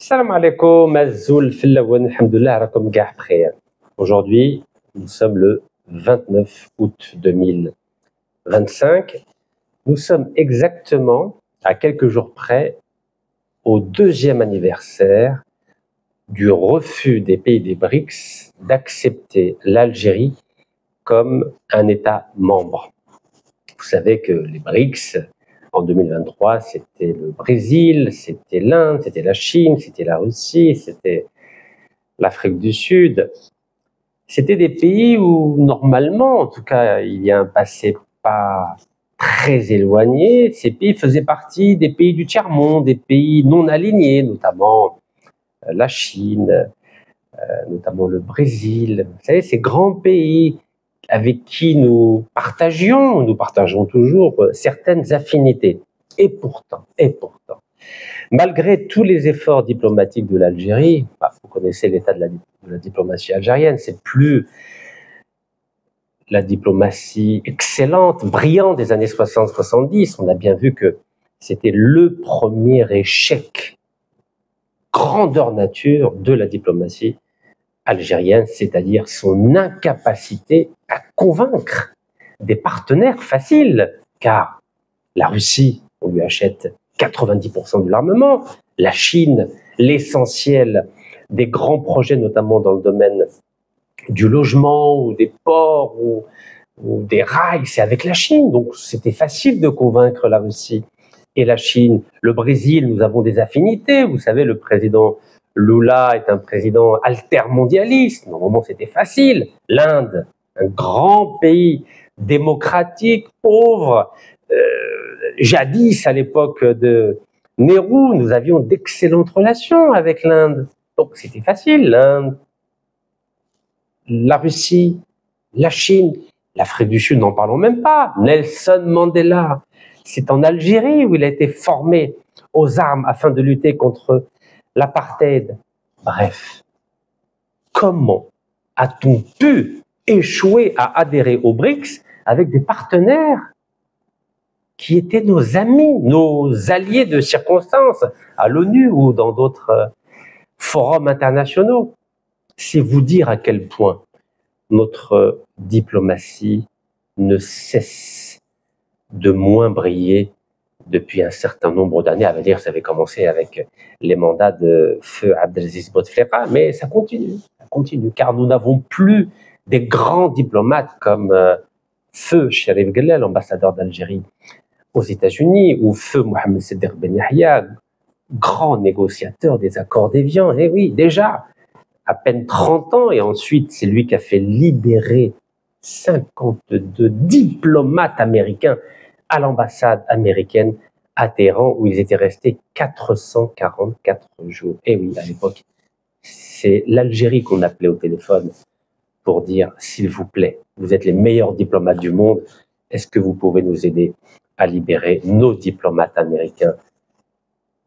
Salam alaikum, Azoul Fillawan, alhamdoulilah, rakom gah bkhair. Aujourd'hui, nous sommes le 29 août 2025. Nous sommes exactement, à quelques jours près, au deuxième anniversaire du refus des pays des BRICS d'accepter l'Algérie comme un État membre. Vous savez que les BRICS, en 2023, c'était le Brésil, c'était l'Inde, c'était la Chine, c'était la Russie, c'était l'Afrique du Sud. C'était des pays où, normalement, en tout cas, il y a un passé pas très éloigné, ces pays faisaient partie des pays du tiers-monde, des pays non alignés, notamment la Chine, notamment le Brésil. Vous savez, ces grands pays avec qui nous partageons toujours certaines affinités. Et pourtant, malgré tous les efforts diplomatiques de l'Algérie, vous connaissez l'état de la diplomatie algérienne, c'est plus la diplomatie excellente, brillante des années 60-70. On a bien vu que c'était le premier échec grandeur nature de la diplomatie algérienne, c'est-à-dire son incapacité à convaincre des partenaires faciles, car la Russie, on lui achète 90% de l'armement, la Chine, l'essentiel des grands projets, notamment dans le domaine du logement ou des ports ou des rails, c'est avec la Chine, donc c'était facile de convaincre la Russie et la Chine. Le Brésil, nous avons des affinités, vous savez, le président Lula est un président altermondialiste, normalement c'était facile. L'Inde, un grand pays démocratique, pauvre, jadis à l'époque de Nehru, nous avions d'excellentes relations avec l'Inde, donc c'était facile. L'Inde, la Russie, la Chine, l'Afrique du Sud, n'en parlons même pas. Nelson Mandela, c'est en Algérie où il a été formé aux armes afin de lutter contre l'apartheid. Bref, comment a-t-on pu échouer à adhérer aux BRICS avec des partenaires qui étaient nos amis, nos alliés de circonstance à l'ONU ou dans d'autres forums internationaux? C'est vous dire à quel point notre diplomatie ne cesse de moins briller depuis un certain nombre d'années. À vrai dire, ça avait commencé avec les mandats de feu Abdelaziz Bouteflika, mais ça continue, car nous n'avons plus des grands diplomates comme feu Cherif Guelleh, l'ambassadeur d'Algérie aux États-Unis, ou feu Mohamed Seddeq Ben Yahya, grand négociateur des accords d'Évian. Et oui, déjà, à peine 30 ans, et ensuite c'est lui qui a fait libérer 52 diplomates américains à l'ambassade américaine à Téhéran, où ils étaient restés 444 jours. Et oui, à l'époque, c'est l'Algérie qu'on appelait au téléphone pour dire, s'il vous plaît, vous êtes les meilleurs diplomates du monde, est-ce que vous pouvez nous aider à libérer nos diplomates américains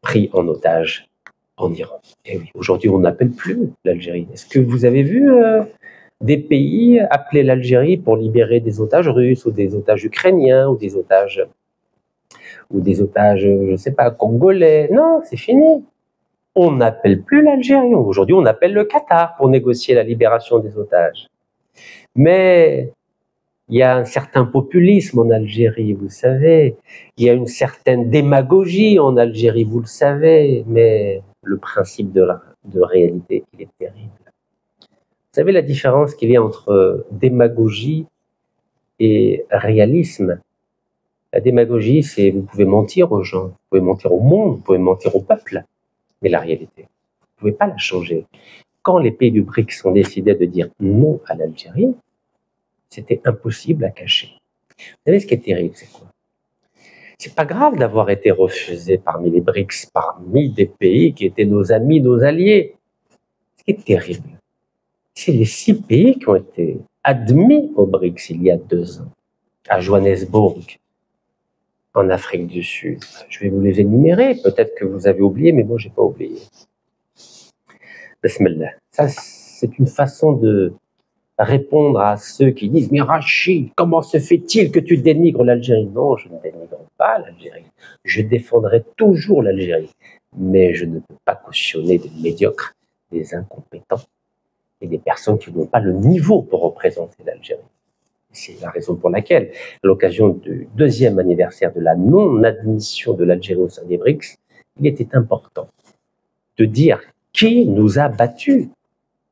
pris en otage en Iran? Et oui, aujourd'hui, on n'appelle plus l'Algérie. Est-ce que vous avez vu des pays appeler l'Algérie pour libérer des otages russes ou des otages ukrainiens ou des otages, je ne sais pas, congolais? Non, c'est fini. On n'appelle plus l'Algérie. Aujourd'hui, on appelle le Qatar pour négocier la libération des otages. Mais il y a un certain populisme en Algérie, vous le savez. Il y a une certaine démagogie en Algérie, vous le savez. Mais le principe de réalité, il est terrible. Vous savez la différence qu'il y a entre démagogie et réalisme? La démagogie, c'est vous pouvez mentir aux gens, vous pouvez mentir au monde, vous pouvez mentir au peuple. Mais la réalité, vous ne pouvez pas la changer. Quand les pays du BRICS ont décidé de dire non à l'Algérie, c'était impossible à cacher. Vous savez ce qui est terrible, c'est quoi? C'est pas grave d'avoir été refusé parmi les BRICS, parmi des pays qui étaient nos amis, nos alliés. Ce qui est terrible, c'est les 6 pays qui ont été admis au BRICS il y a 2 ans, à Johannesburg, en Afrique du Sud. Je vais vous les énumérer, peut-être que vous avez oublié, mais moi, je n'ai pas oublié. Bismillah. Ça, c'est une façon de répondre à ceux qui disent « Mais Rachid, comment se fait-il que tu dénigres l'Algérie ?» Non, je ne dénigre pas l'Algérie. Je défendrai toujours l'Algérie. Mais je ne peux pas cautionner des médiocres, des incompétents et des personnes qui n'ont pas le niveau pour représenter l'Algérie. C'est la raison pour laquelle, à l'occasion du 2e anniversaire de la non-admission de l'Algérie au sein des BRICS, il était important de dire qui nous a battus.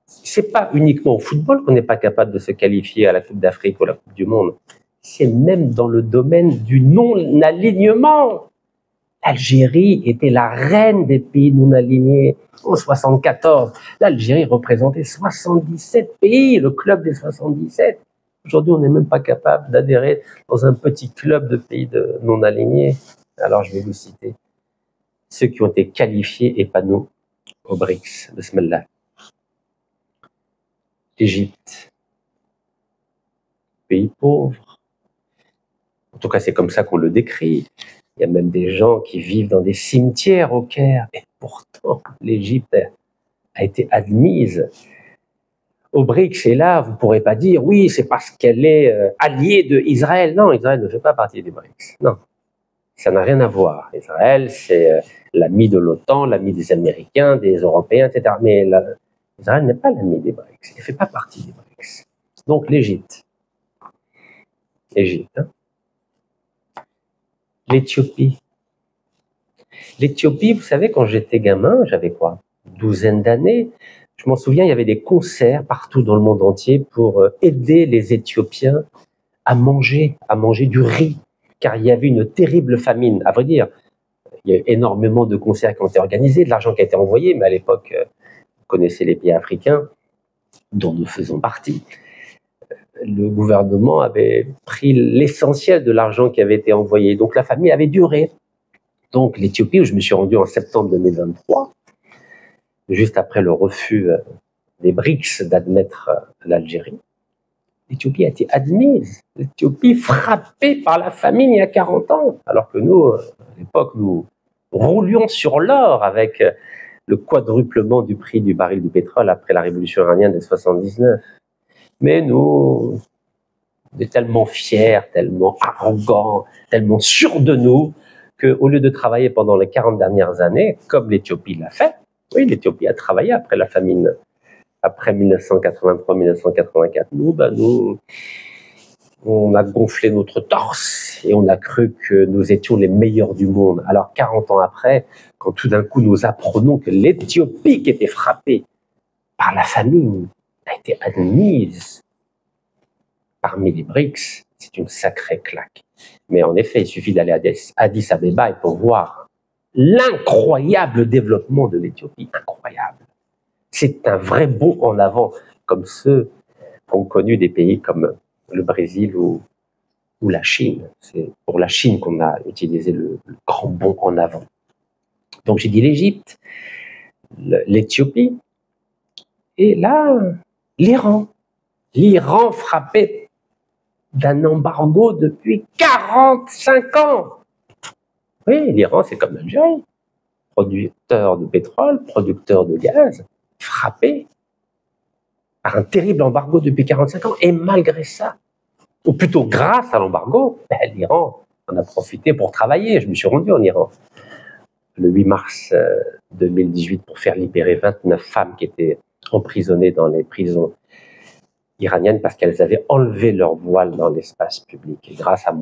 C'est pas uniquement au football qu'on n'est pas capable de se qualifier à la Coupe d'Afrique ou à la Coupe du Monde. C'est même dans le domaine du non-alignement. L'Algérie était la reine des pays non alignés. En 1974, l'Algérie représentait 77 pays, le club des 77. Aujourd'hui, on n'est même pas capable d'adhérer dans un petit club de pays non alignés. Alors, je vais vous citer ceux qui ont été qualifiés et pas nous au BRICS. Bismillah. L'Égypte, pays pauvre. En tout cas, c'est comme ça qu'on le décrit. Il y a même des gens qui vivent dans des cimetières au Caire. Et pourtant, l'Égypte a été admise au BRICS. Et là, vous ne pourrez pas dire, oui, c'est parce qu'elle est alliée d'Israël. Non, Israël ne fait pas partie des BRICS. Non, ça n'a rien à voir. Israël, c'est l'ami de l'OTAN, l'ami des Américains, des Européens, etc. Mais Israël n'est pas l'ami des BRICS. Elle ne fait pas partie des BRICS. Donc, l'Égypte. Égypte, hein. L'Éthiopie. L'Éthiopie, vous savez, quand j'étais gamin, j'avais quoi, une douzaine d'années, je m'en souviens, il y avait des concerts partout dans le monde entier pour aider les Éthiopiens à manger du riz, car il y avait une terrible famine. À vrai dire, il y a eu énormément de concerts qui ont été organisés, de l'argent qui a été envoyé, mais à l'époque, vous connaissez les pays africains, dont nous faisons partie. Le gouvernement avait pris l'essentiel de l'argent qui avait été envoyé. Donc la famille avait duré. Donc l'Éthiopie, où je me suis rendu en septembre 2023, juste après le refus des BRICS d'admettre l'Algérie, l'Éthiopie a été admise. L'Éthiopie frappée par la famine il y a 40 ans. Alors que nous, à l'époque, nous roulions sur l'or avec le quadruplement du prix du baril du pétrole après la révolution iranienne de 79. Mais nous, on est tellement fiers, tellement arrogants, tellement sûrs de nous, qu'au lieu de travailler pendant les 40 dernières années, comme l'Éthiopie l'a fait, oui, l'Éthiopie a travaillé après la famine, après 1983-1984. Nous, on a gonflé notre torse et on a cru que nous étions les meilleurs du monde. Alors 40 ans après, quand tout d'un coup nous apprenons que l'Éthiopie qui était frappée par la famine a été admise parmi les BRICS, c'est une sacrée claque. Mais en effet, il suffit d'aller à Addis Abeba pour voir l'incroyable développement de l'Éthiopie. Incroyable. C'est un vrai bond en avant, comme ceux qu'ont connu des pays comme le Brésil ou la Chine. C'est pour la Chine qu'on a utilisé le grand bond en avant. Donc j'ai dit l'Égypte, l'Éthiopie, et là, l'Iran. L'Iran frappé d'un embargo depuis 45 ans. Oui, l'Iran, c'est comme l'Algérie. Producteur de pétrole, producteur de gaz, frappé par un terrible embargo depuis 45 ans. Et malgré ça, ou plutôt grâce à l'embargo, l'Iran en a profité pour travailler. Je me suis rendu en Iran le 8 mars 2018 pour faire libérer 29 femmes qui étaient emprisonnées dans les prisons iraniennes parce qu'elles avaient enlevé leur voile dans l'espace public. Et grâce à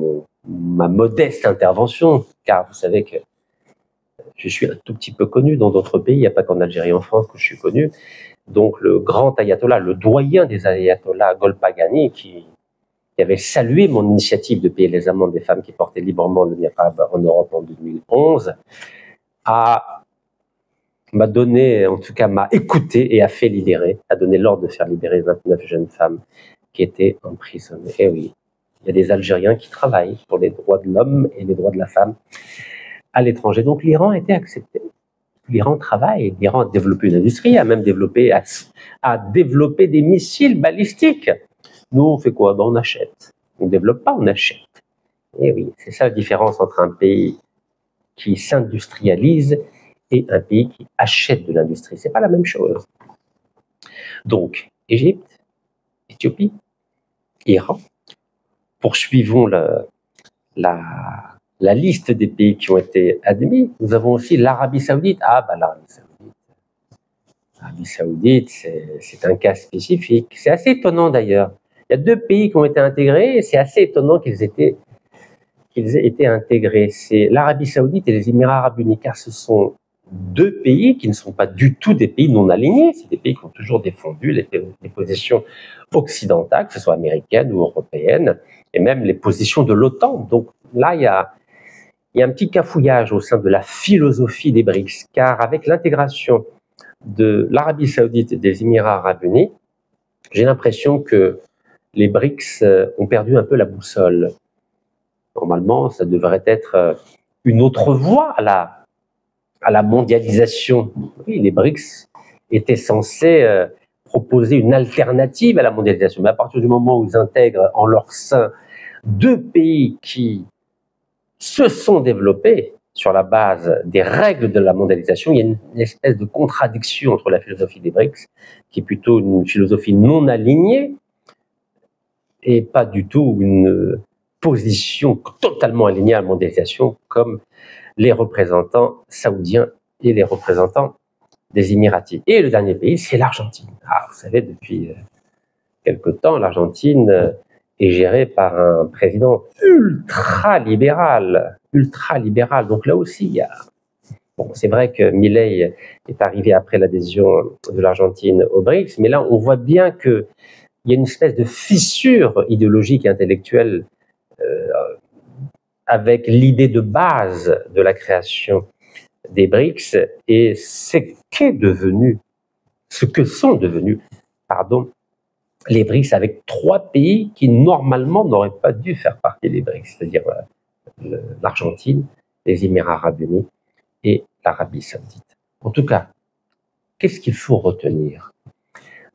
ma modeste intervention, car vous savez que je suis un tout petit peu connu dans d'autres pays, il n'y a pas qu'en Algérie et en France que je suis connu. Donc le grand ayatollah, le doyen des ayatollahs, Golpagani, qui avait salué mon initiative de payer les amendes des femmes qui portaient librement le niqab en Europe en 2011, m'a donné, en tout cas m'a écouté et a fait libérer, a donné l'ordre de faire libérer 29 jeunes femmes qui étaient emprisonnées. Et oui, il y a des Algériens qui travaillent pour les droits de l'homme et les droits de la femme à l'étranger. Donc l'Iran a été accepté. L'Iran travaille, l'Iran a développé une industrie, a même développé des missiles balistiques. Nous, on fait quoi? On achète. On ne développe pas, on achète. Et oui, c'est ça la différence entre un pays qui s'industrialise et un pays qui achète de l'industrie. C'est pas la même chose. Donc, Égypte, Éthiopie, Iran. Poursuivons la liste des pays qui ont été admis. Nous avons aussi l'Arabie Saoudite. Ah, bah l'Arabie Saoudite, c'est un cas spécifique. C'est assez étonnant d'ailleurs. Il y a 2 pays qui ont été intégrés et c'est assez étonnant qu'ils aient été intégrés. C'est l'Arabie Saoudite et les Émirats Arabes Unis, car ce sont 2 pays qui ne sont pas du tout des pays non alignés. C'est des pays qui ont toujours défendu les positions occidentales, que ce soit américaines ou européennes, et même les positions de l'OTAN. Donc là, il y a un petit cafouillage au sein de la philosophie des BRICS, car avec l'intégration de l'Arabie Saoudite et des Émirats Arabes Unis, j'ai l'impression que les BRICS ont perdu un peu la boussole. Normalement, ça devrait être une autre voie à la mondialisation. Oui, les BRICS étaient censés proposer une alternative à la mondialisation, mais à partir du moment où ils intègrent en leur sein 2 pays qui se sont développés sur la base des règles de la mondialisation, il y a une espèce de contradiction entre la philosophie des BRICS, qui est plutôt une philosophie non alignée, et pas du tout une position totalement alignée à la mondialisation, comme les représentants saoudiens et les représentants des Émiratis. Et le dernier pays, c'est l'Argentine. Ah, vous savez, depuis quelque temps, l'Argentine est gérée par un président ultra-libéral. Donc là aussi, il y a... Bon, c'est vrai que Milei est arrivé après l'adhésion de l'Argentine aux BRICS, mais là, on voit bien qu'il y a une espèce de fissure idéologique et intellectuelle avec l'idée de base de la création des BRICS et ce que sont devenus, les BRICS, avec 3 pays qui normalement n'auraient pas dû faire partie des BRICS, c'est-à-dire l'Argentine, les Émirats Arabes Unis et l'Arabie Saoudite. En tout cas, qu'est-ce qu'il faut retenir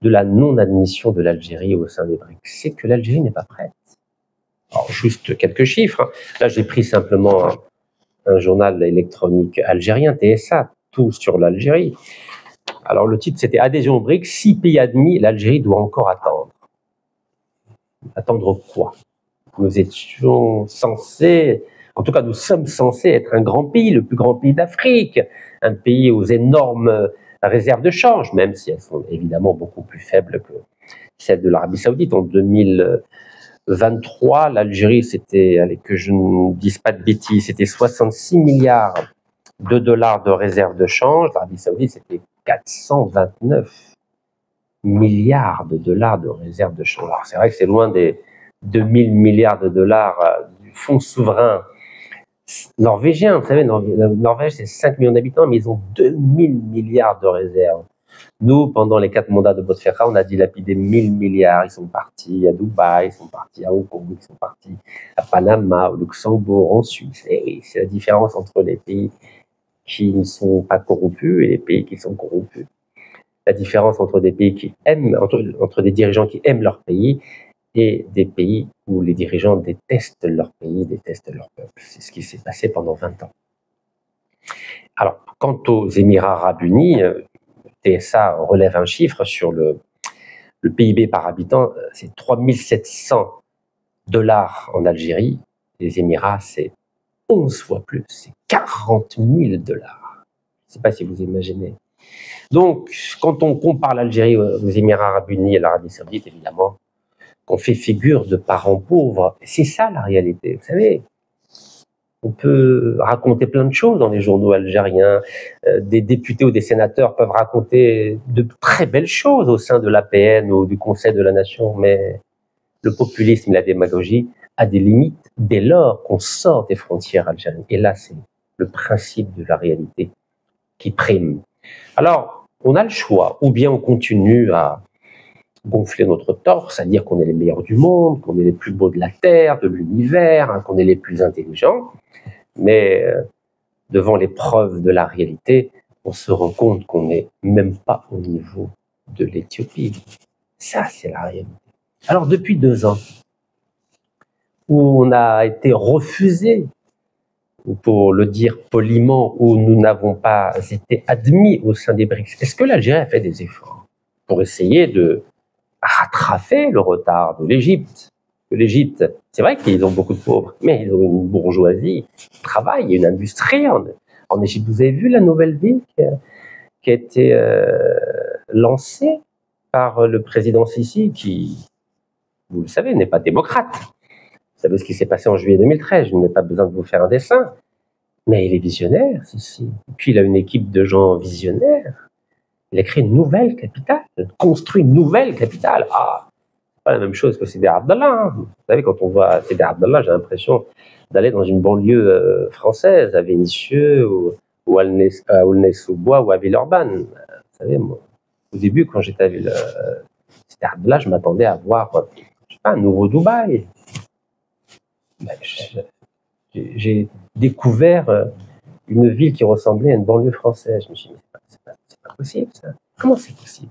de la non-admission de l'Algérie au sein des BRICS? C'est que l'Algérie n'est pas prête. Alors, juste quelques chiffres. Là, j'ai pris simplement un journal électronique algérien, TSA, tout sur l'Algérie. Alors, le titre, c'était Adhésion aux BRICS, 6 pays admis, l'Algérie doit encore attendre. Attendre quoi? Nous étions censés, en tout cas, nous sommes censés être un grand pays, le plus grand pays d'Afrique, un pays aux énormes réserves de change, même si elles sont évidemment beaucoup plus faibles que celles de l'Arabie Saoudite. En 2023, l'Algérie, c'était, allez, que je ne dise pas de bêtises, c'était 66 milliards de dollars de réserves de change. L'Arabie Saoudite, c'était 429 milliards de dollars de réserves de change. Alors, c'est vrai que c'est loin des 2000 milliards de dollars du fonds souverain norvégien. Vous savez, la Norvège, c'est 5 millions d'habitants, mais ils ont 2000 milliards de réserves. Nous, pendant les 4 mandats de Bouteflika, on a dilapidé 1000 milliards. Ils sont partis à Dubaï, ils sont partis à Hong Kong, ils sont partis à Panama, au Luxembourg, en Suisse. Et oui, c'est la différence entre les pays qui ne sont pas corrompus et les pays qui sont corrompus. La différence entre des pays qui aiment, entre des dirigeants qui aiment leur pays et des pays où les dirigeants détestent leur pays, détestent leur peuple. C'est ce qui s'est passé pendant 20 ans. Alors, quant aux Émirats Arabes Unis, TSA relève un chiffre sur le PIB par habitant, c'est 3700 dollars en Algérie. Les Émirats, c'est 11 fois plus, c'est 40 000 dollars. Je ne sais pas si vous imaginez. Donc, quand on compare l'Algérie aux Émirats Arabes Unis et l'Arabie Saoudite, évidemment, qu'on fait figure de parents pauvres. C'est ça la réalité, vous savez. On peut raconter plein de choses dans les journaux algériens. Des députés ou des sénateurs peuvent raconter de très belles choses au sein de l'APN ou du Conseil de la Nation, mais le populisme et la démagogie a des limites dès lors qu'on sort des frontières algériennes. Et là, c'est le principe de la réalité qui prime. Alors, on a le choix, ou bien on continue à gonfler notre torse, à dire qu'on est les meilleurs du monde, qu'on est les plus beaux de la Terre, de l'univers, hein, qu'on est les plus intelligents, mais devant les preuves de la réalité, on se rend compte qu'on n'est même pas au niveau de l'Éthiopie. Ça, c'est la réalité. Alors, depuis 2 ans, où on a été refusé, ou pour le dire poliment, où nous n'avons pas été admis au sein des BRICS, est-ce que l'Algérie a fait des efforts pour essayer de rattraper le retard de l'Égypte. L'Égypte, c'est vrai qu'ils ont beaucoup de pauvres, mais ils ont une bourgeoisie qui travaille, une industrie. En Égypte, vous avez vu la nouvelle ville qui a été lancée par le président Sisi, qui, vous le savez, n'est pas démocrate. Vous savez ce qui s'est passé en juillet 2013, je n'ai pas besoin de vous faire un dessin. Mais il est visionnaire, Sisi. Et puis il a une équipe de gens visionnaires. Il a créé une nouvelle capitale, construit une nouvelle capitale. Ah, c'est pas la même chose que Sidi Abdallah. Hein. Vous savez, quand on voit Sidi Abdallah, j'ai l'impression d'aller dans une banlieue française, à Vénissieux, ou à Aulnay-sous-Bois, ou à Villeurbanne. Vous savez, moi, au début, quand j'étais à Sidi Abdallah, je m'attendais à voir, je sais pas, un nouveau Dubaï. J'ai découvert une ville qui ressemblait à une banlieue française. Je me suis dit, c'est pas possible, ça. Comment c'est possible?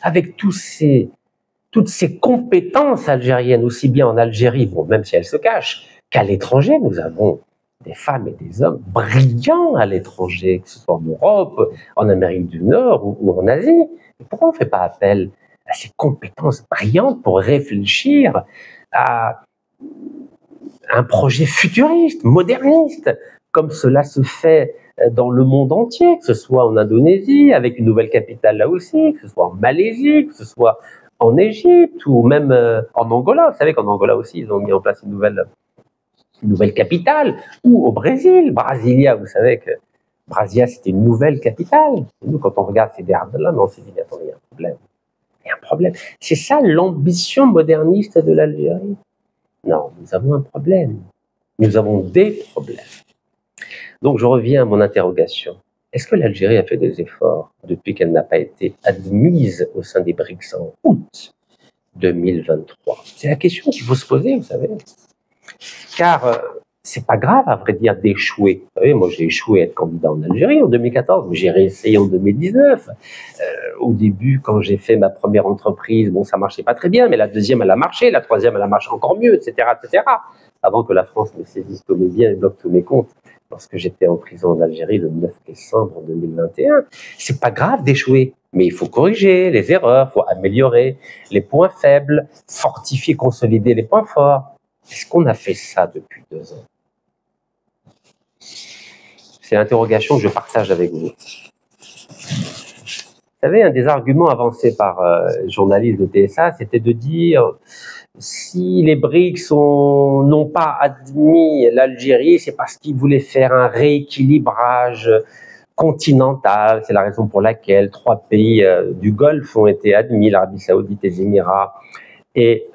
Avec toutes ces compétences algériennes, aussi bien en Algérie, bon, même si elles se cachent, qu'à l'étranger, nous avons des femmes et des hommes brillants à l'étranger, que ce soit en Europe, en Amérique du Nord ou en Asie. Et pourquoi on ne fait pas appel à ces compétences brillantes pour réfléchir à un projet futuriste, moderniste, comme cela se fait dans le monde entier, que ce soit en Indonésie, avec une nouvelle capitale là aussi, que ce soit en Malaisie, que ce soit en Égypte, ou même en Angola. Vous savez qu'en Angola aussi, ils ont mis en place une nouvelle capitale, ou au Brésil, Brasilia, vous savez que Brasilia, c'était une nouvelle capitale. Et nous, quand on regarde ces derniers-là, on s'est dit, mais attendez, il y a un problème. Il y a un problème. C'est ça l'ambition moderniste de l'Algérie. Non, nous avons un problème. Nous avons des problèmes. Donc, je reviens à mon interrogation. Est-ce que l'Algérie a fait des efforts depuis qu'elle n'a pas été admise au sein des BRICS en août 2023? C'est la question qu'il faut se poser, vous savez. Car c'est pas grave, à vrai dire, d'échouer. Vous savez, moi, j'ai échoué à être candidat en Algérie en 2014, mais j'ai réessayé en 2019. Au début, quand j'ai fait ma première entreprise, bon, ça marchait pas très bien, mais la deuxième, elle a marché, la troisième, elle a marché encore mieux, etc., etc. Avant que la France me saisisse tous mes biens et bloque tous mes comptes, lorsque j'étais en prison en Algérie le 9 décembre 2021. C'est pas grave d'échouer, mais il faut corriger les erreurs, il faut améliorer les points faibles, fortifier, consolider les points forts. Est-ce qu'on a fait ça depuis 2 ans? C'est l'interrogation que je partage avec vous. Vous savez, un des arguments avancés par les journalistes de TSA, c'était de dire si les BRICS n'ont pas admis l'Algérie, c'est parce qu'ils voulaient faire un rééquilibrage continental. C'est la raison pour laquelle 3 pays du Golfe ont été admis, l'Arabie Saoudite, les Émirats et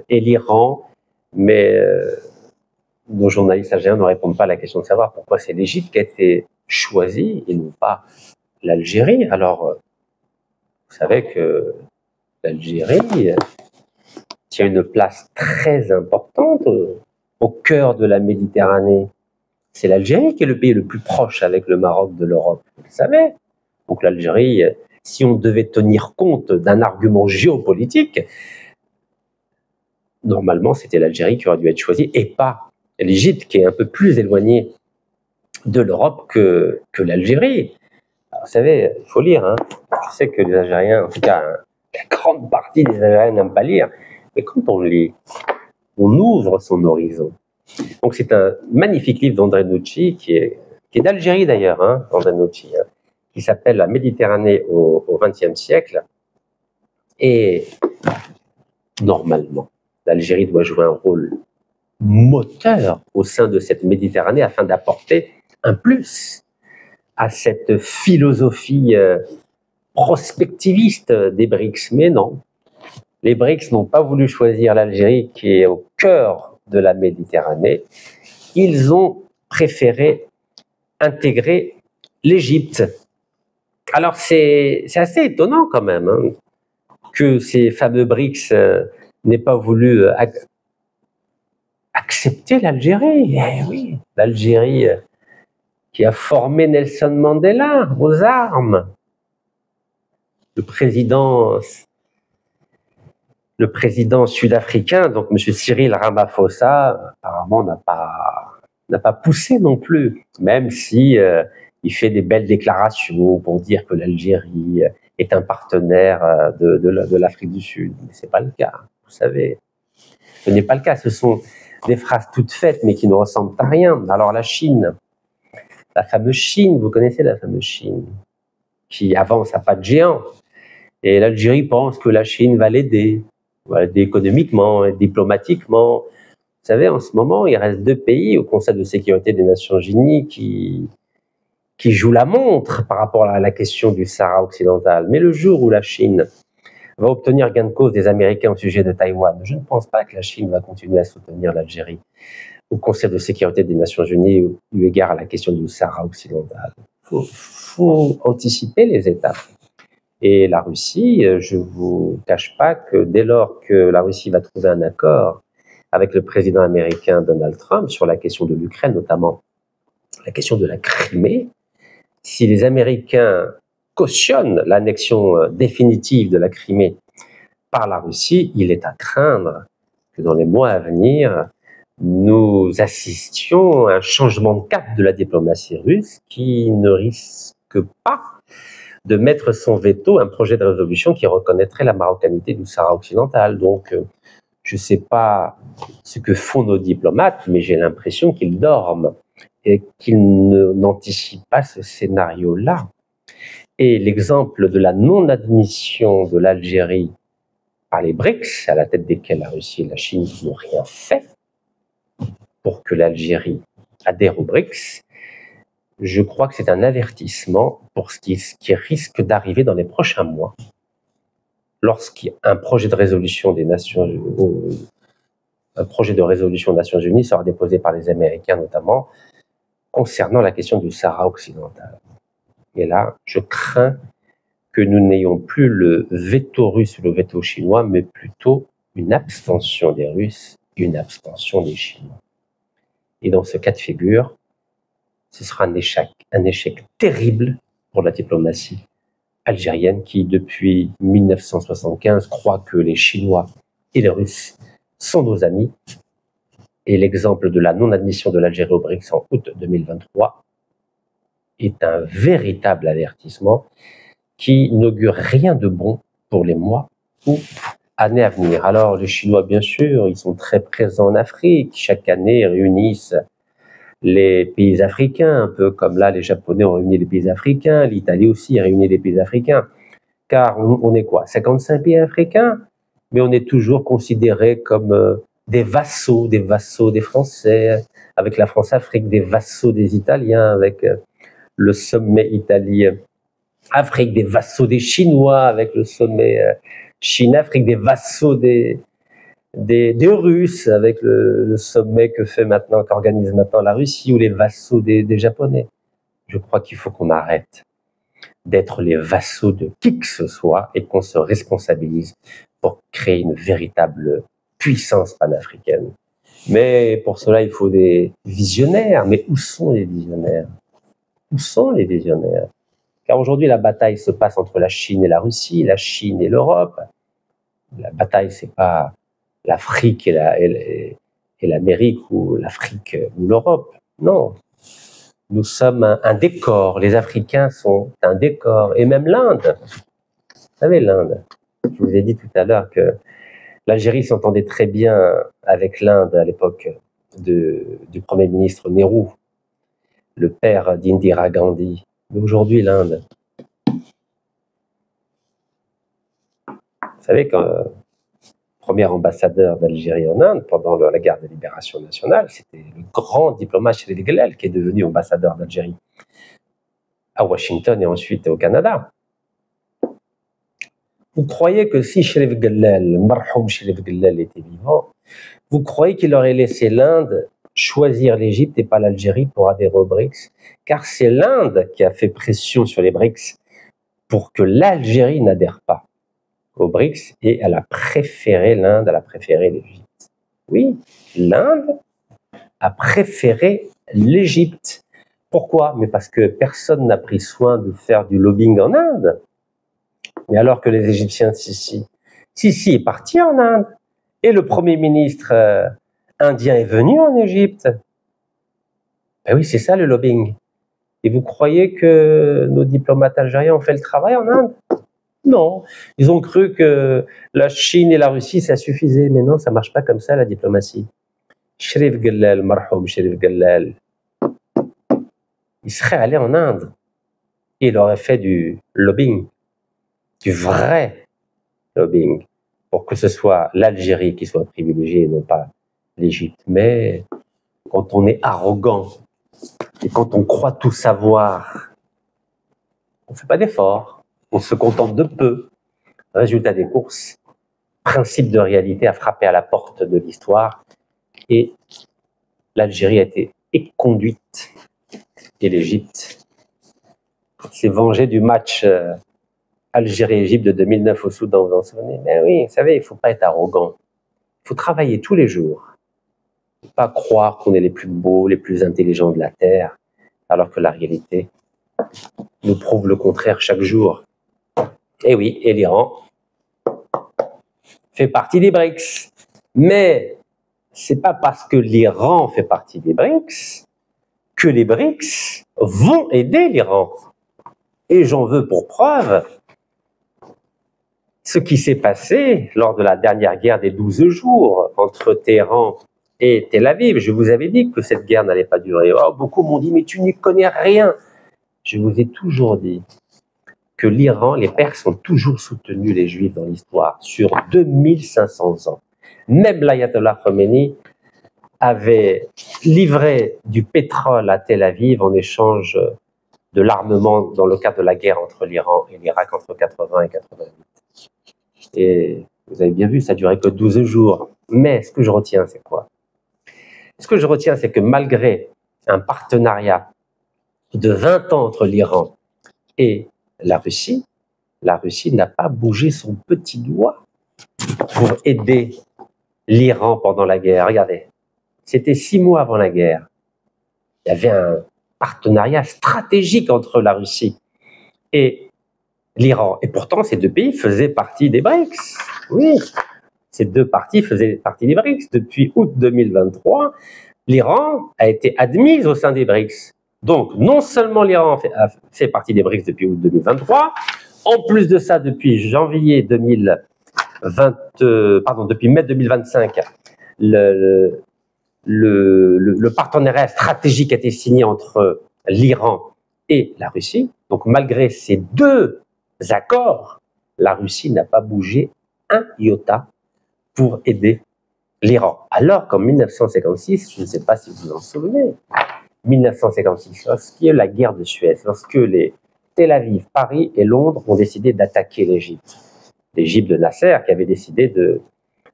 l'Iran. Mais nos journalistes algériens ne répondent pas à la question de savoir pourquoi c'est l'Égypte qui a été choisie et non pas l'Algérie. Alors, vous savez que l'Algérie tient une place très importante au cœur de la Méditerranée. C'est l'Algérie qui est le pays le plus proche avec le Maroc de l'Europe, vous le savez. Donc l'Algérie, si on devait tenir compte d'un argument géopolitique, normalement c'était l'Algérie qui aurait dû être choisie et pas l'Égypte qui est un peu plus éloignée de l'Europe que l'Algérie. Alors, vous savez, il faut lire, hein. Je sais que les Algériens, en tout cas, la grande partie des Algériens n'aiment pas lire, mais quand on lit, on ouvre son horizon. Donc c'est un magnifique livre d'André Nucci, qui est d'Algérie d'ailleurs, hein, André Nucci, hein, qui s'appelle La Méditerranée au XXe siècle. Et normalement, l'Algérie doit jouer un rôle moteur au sein de cette Méditerranée afin d'apporter un plus à cette philosophie prospectiviste des BRICS. Mais non, les BRICS n'ont pas voulu choisir l'Algérie qui est au cœur de la Méditerranée. Ils ont préféré intégrer l'Égypte. Alors c'est assez étonnant quand même, hein, que ces fameux BRICS n'aient pas voulu accepter l'Algérie. Eh oui, l'Algérie qui a formé Nelson Mandela aux armes. Le président sud-africain, donc M. Cyril Ramaphosa, apparemment n'a pas poussé non plus, même si il fait des belles déclarations pour dire que l'Algérie est un partenaire de l'Afrique du Sud. Mais ce n'est pas le cas, vous savez. Ce n'est pas le cas. Ce sont des phrases toutes faites, mais qui ne ressemblent à rien. Alors la Chine, la fameuse Chine, vous connaissez la fameuse Chine, qui avance à pas de géant. Et l'Algérie pense que la Chine va l'aider économiquement, diplomatiquement. Vous savez, en ce moment, il reste 2 pays au Conseil de sécurité des Nations Unies qui jouent la montre par rapport à la question du Sahara occidental. Mais le jour où la Chine va obtenir gain de cause des Américains au sujet de Taïwan, je ne pense pas que la Chine va continuer à soutenir l'Algérie au Conseil de sécurité des Nations Unies eu égard à la question du Sahara occidental. Il faut anticiper les étapes. Et la Russie, je ne vous cache pas que dès lors que la Russie va trouver un accord avec le président américain Donald Trump sur la question de l'Ukraine, notamment la question de la Crimée, si les Américains cautionnent l'annexion définitive de la Crimée par la Russie, il est à craindre que dans les mois à venir, nous assistions à un changement de cap de la diplomatie russe qui ne risque pas de mettre son veto à un projet de résolution qui reconnaîtrait la marocanité du Sahara occidental. Donc, je ne sais pas ce que font nos diplomates, mais j'ai l'impression qu'ils dorment et qu'ils n'anticipent pas ce scénario-là. Et l'exemple de la non-admission de l'Algérie par les BRICS, à la tête desquels la Russie et la Chine n'ont rien fait pour que l'Algérie adhère aux BRICS, je crois que c'est un avertissement pour ce qui risque d'arriver dans les prochains mois, lorsqu'un projet de résolution des Nations Unies sera déposé par les Américains notamment, concernant la question du Sahara occidental. Et là, je crains que nous n'ayons plus le veto russe ou le veto chinois, mais plutôt une abstention des Russes et une abstention des Chinois. Et dans ce cas de figure, ce sera un échec terrible pour la diplomatie algérienne qui, depuis 1975, croit que les Chinois et les Russes sont nos amis. Et l'exemple de la non-admission de l'Algérie au BRICS en août 2023 est un véritable avertissement qui n'augure rien de bon pour les mois ou années à venir. Alors, les Chinois, bien sûr, ils sont très présents en Afrique. Chaque année, ils réunissent les pays africains, un peu comme là, les Japonais ont réuni les pays africains, l'Italie aussi a réuni les pays africains. Car on est quoi? 55 pays africains, mais on est toujours considérés comme des vassaux des Français, avec la France-Afrique, des vassaux des Italiens, avec le sommet Italie-Afrique, des vassaux des Chinois, avec le sommet Chine-Afrique, des vassaux des Russes, avec le sommet qu'organise maintenant la Russie, ou les vassaux des Japonais. Je crois qu'il faut qu'on arrête d'être les vassaux de qui que ce soit et qu'on se responsabilise pour créer une véritable puissance panafricaine. Mais pour cela, il faut des visionnaires. Mais où sont les visionnaires? Où sont les visionnaires? Car aujourd'hui, la bataille se passe entre la Chine et la Russie, la Chine et l'Europe. La bataille, c'est pas l'Afrique et l'Amérique ou l'Afrique ou l'Europe. Non. Nous sommes un décor. Les Africains sont un décor. Et même l'Inde. Vous savez, l'Inde. Je vous ai dit tout à l'heure que l'Algérie s'entendait très bien avec l'Inde à l'époque du Premier ministre Nehru, le père d'Indira Gandhi. Mais aujourd'hui, l'Inde. Vous savez, quand premier ambassadeur d'Algérie en Inde pendant la guerre de libération nationale, c'était le grand diplomate Cherif Guellel qui est devenu ambassadeur d'Algérie à Washington et ensuite au Canada. Vous croyez que si Cherif Guellel, Marhoum Cherif Guellel était vivant, vous croyez qu'il aurait laissé l'Inde choisir l'Égypte et pas l'Algérie pour adhérer aux BRICS? Car c'est l'Inde qui a fait pression sur les BRICS pour que l'Algérie n'adhère pas aux BRICS, et elle a préféré l'Inde, elle a préféré l'Égypte. Oui, l'Inde a préféré l'Égypte. Pourquoi? Mais parce que personne n'a pris soin de faire du lobbying en Inde. Mais alors que les Égyptiens, Sisi est parti en Inde. Et le Premier ministre indien est venu en Égypte. Ben oui, c'est ça le lobbying. Et vous croyez que nos diplomates algériens ont fait le travail en Inde? Non. Ils ont cru que la Chine et la Russie, ça suffisait. Mais non, ça ne marche pas comme ça, la diplomatie. Cherif Gellal, marhoum Cherif Gellal, il serait allé en Inde et il aurait fait du lobbying, du vrai lobbying, pour que ce soit l'Algérie qui soit privilégiée et non pas l'Égypte. Mais quand on est arrogant et quand on croit tout savoir, on ne fait pas d'efforts, on se contente de peu. Résultat des courses, principe de réalité a frappé à la porte de l'histoire et l'Algérie a été éconduite et l'Égypte s'est vengée du match Algérie-Égypte de 2009 au Soudan, vous en souvenez? Mais oui, vous savez, il ne faut pas être arrogant. Il faut travailler tous les jours. Il ne faut pas croire qu'on est les plus beaux, les plus intelligents de la Terre, alors que la réalité nous prouve le contraire chaque jour. Et oui, et l'Iran fait partie des BRICS. Mais ce n'est pas parce que l'Iran fait partie des BRICS que les BRICS vont aider l'Iran. Et j'en veux pour preuve ce qui s'est passé lors de la dernière guerre des 12 jours entre Téhéran et Tel Aviv. Je vous avais dit que cette guerre n'allait pas durer. Oh, beaucoup m'ont dit, mais tu n'y connais rien. Je vous ai toujours dit que l'Iran, les Perses ont toujours soutenu les Juifs dans l'histoire sur 2500 ans. Même l'ayatollah Khomeini avait livré du pétrole à Tel Aviv en échange de l'armement dans le cadre de la guerre entre l'Iran et l'Irak entre 80 et 88. Et vous avez bien vu, ça durait que 12 jours. Mais ce que je retiens, c'est quoi? Ce que je retiens, c'est que malgré un partenariat de 20 ans entre l'Iran et la Russie n'a pas bougé son petit doigt pour aider l'Iran pendant la guerre. Regardez, c'était 6 mois avant la guerre. Il y avait un partenariat stratégique entre la Russie et l'Iran. Et pourtant, ces deux pays faisaient partie des BRICS. Oui, ces deux parties faisaient partie des BRICS. Depuis août 2023, l'Iran a été admise au sein des BRICS. Donc, non seulement l'Iran a fait partie des BRICS depuis août 2023, en plus de ça, depuis depuis mai 2025, le partenariat stratégique a été signé entre l'Iran et la Russie. Donc, malgré ces deux accords, la Russie n'a pas bougé un iota pour aider l'Iran. Alors qu'en 1956, je ne sais pas si vous vous en souvenez, 1956, lorsqu'il y a eu la guerre de Suez, lorsque les Tel Aviv, Paris et Londres ont décidé d'attaquer l'Égypte. L'Égypte de Nasser qui avait décidé de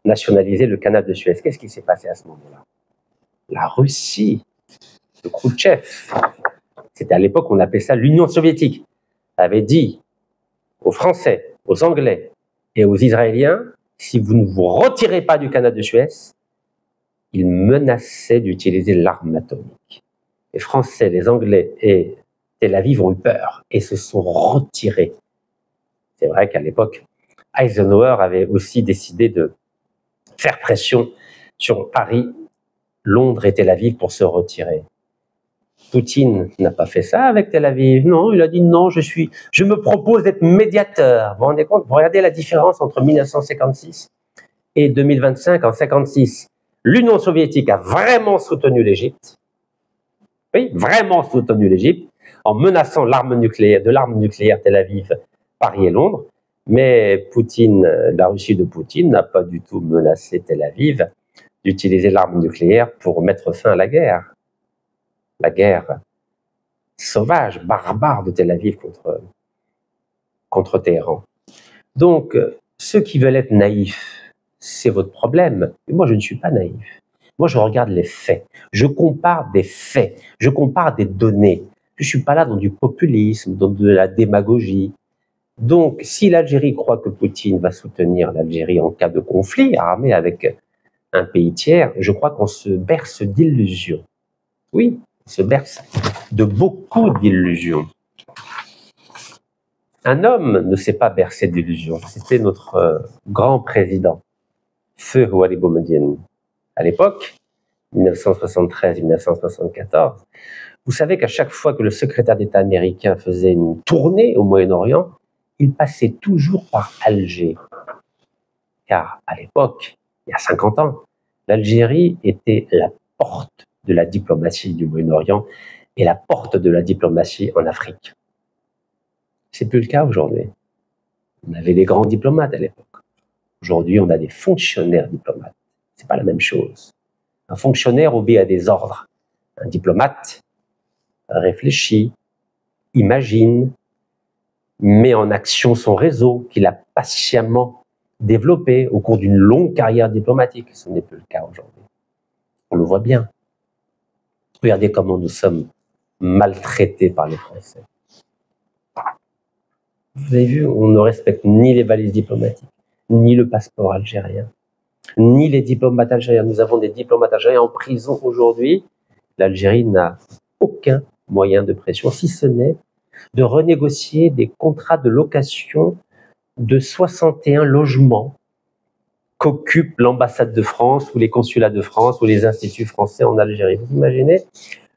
nationaliser le canal de Suez. Qu'est-ce qui s'est passé à ce moment-là? La Russie de Khrouchtchev, c'était à l'époque on appelait ça l'Union soviétique, avait dit aux Français, aux Anglais et aux Israéliens, si vous ne vous retirez pas du canal de Suez, ils menaçaient d'utiliser l'arme atomique. Les Français, les Anglais et Tel Aviv ont eu peur et se sont retirés. C'est vrai qu'à l'époque, Eisenhower avait aussi décidé de faire pression sur Paris, Londres et Tel Aviv pour se retirer. Poutine n'a pas fait ça avec Tel Aviv. Non, il a dit non, je me propose d'être médiateur. Vous vous rendez compte? Vous regardez la différence entre 1956 et 2025. En 1956, l'Union soviétique a vraiment soutenu l'Égypte. Oui, vraiment soutenu l'Égypte en menaçant de l'arme nucléaire Tel Aviv, Paris et Londres. Mais Poutine, la Russie de Poutine n'a pas du tout menacé Tel Aviv d'utiliser l'arme nucléaire pour mettre fin à la guerre. La guerre sauvage, barbare de Tel Aviv contre Téhéran. Donc, ceux qui veulent être naïfs, c'est votre problème. Mais moi, je ne suis pas naïf. Moi, je regarde les faits. Je compare des faits. Je compare des données. Je ne suis pas là dans du populisme, dans de la démagogie. Donc, si l'Algérie croit que Poutine va soutenir l'Algérie en cas de conflit armé avec un pays tiers, je crois qu'on se berce d'illusions. Oui, on se berce de beaucoup d'illusions. Un homme ne s'est pas bercé d'illusions. C'était notre grand président, Feu Houari Boumedienne. À l'époque, 1973-1974, Vous savez qu'à chaque fois que le secrétaire d'État américain faisait une tournée au Moyen-Orient, il passait toujours par Alger. Car à l'époque, il y a 50 ans, l'Algérie était la porte de la diplomatie du Moyen-Orient et la porte de la diplomatie en Afrique. C'est plus le cas aujourd'hui. On avait des grands diplomates à l'époque. Aujourd'hui, on a des fonctionnaires diplomates. C'est pas la même chose. Un fonctionnaire obéit à des ordres. Un diplomate réfléchit, imagine, met en action son réseau qu'il a patiemment développé au cours d'une longue carrière diplomatique. Ce n'est plus le cas aujourd'hui. On le voit bien. Regardez comment nous sommes maltraités par les Français. Vous avez vu, on ne respecte ni les valises diplomatiques, ni le passeport algérien, ni les diplomates algériens. Nous avons des diplomates algériens en prison aujourd'hui. L'Algérie n'a aucun moyen de pression, si ce n'est de renégocier des contrats de location de 61 logements qu'occupe l'ambassade de France ou les consulats de France ou les instituts français en Algérie. Vous imaginez